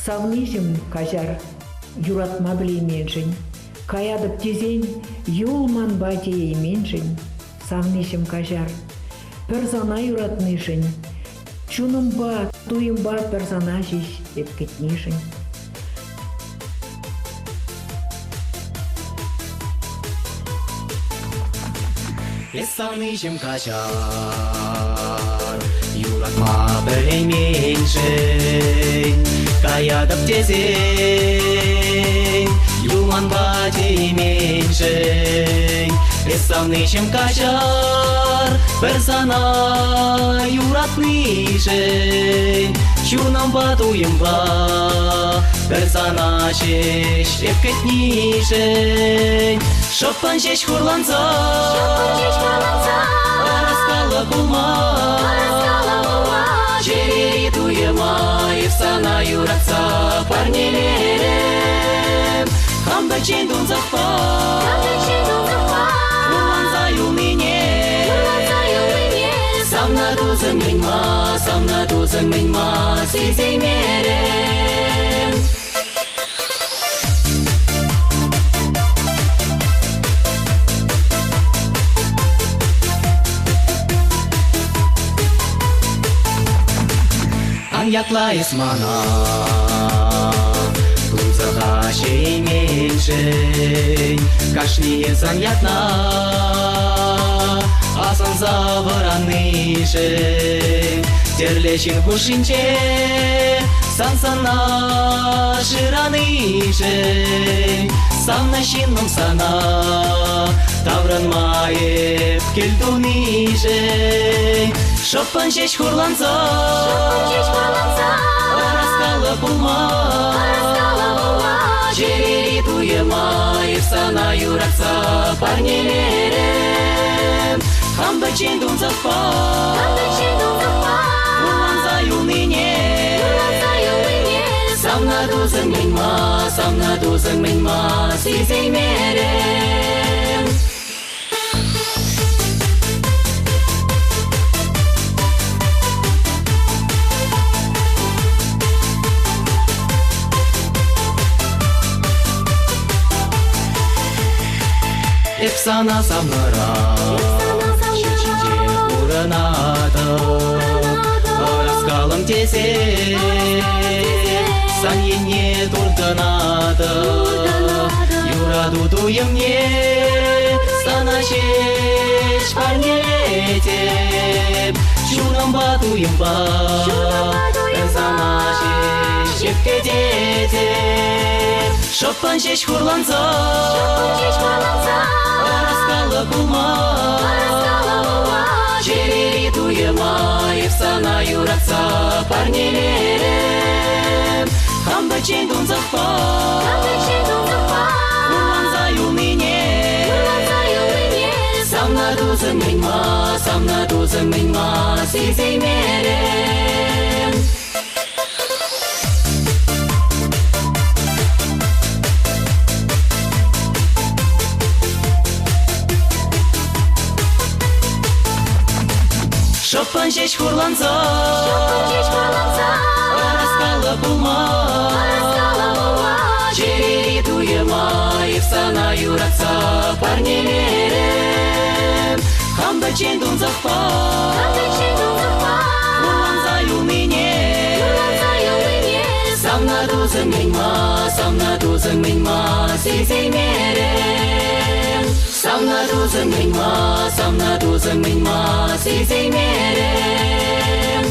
Савнижем кажар, юратма білейменшін. Каядып тезен, юлман батейменшін. Савнижем кажар, перзана юратнышын. Чунымба, туйымба перзана жиш епкетнишын. Савнижем кажар, юратма білейменшін. Каядып тезен, юлман батейменшін. Савнижем кажар, перзана юратнышын. Чунамба туйымба, перзана жеш епкетнишын. Шоппан жеш хурланса, раскала булма. Жери туйыма, ефсана юратса парнелерем. Хамда чен дунзақпа, хурланса юлмене. Самна дузың минма, сезеймерем. Ятла исмана, тузаға шейменшін. Кашниезан ятна, асан завыранышын. Терлешін хушинче, сансана жыранышын. Самна шинным сана, тавранмайып келтунышын. Шоппан жеш хурланса, раскала булма. Жери туйыма, ефсана юратса парнелерем. Хамда чен дунзақпа, хурланса юлмене. Самна дузың минма, сезеймерем. Ефсана самнара, шешінде уранады. Раскалым тесе, сан ене туртынады. Юраду туйымне, сана шеш парнелетеп. Чунамба туйымба, сана шеш епкететеп. Шоппан жеш хурланса, раскала булма. Жери туйыма, ефсана юратса парнелерем. Хамда чен дунзақпа, хурланса юлмене. Самна дузың минма, сезеймерем. Шоппан жеш хурланса, раскала булма. Жери туйыма, ефсана юратса парнелерем. Хамда чен дунзақпа, хурланса юлмене. Самна дузың минма, сезеймерем. Самна дузың минма, сезеймерем.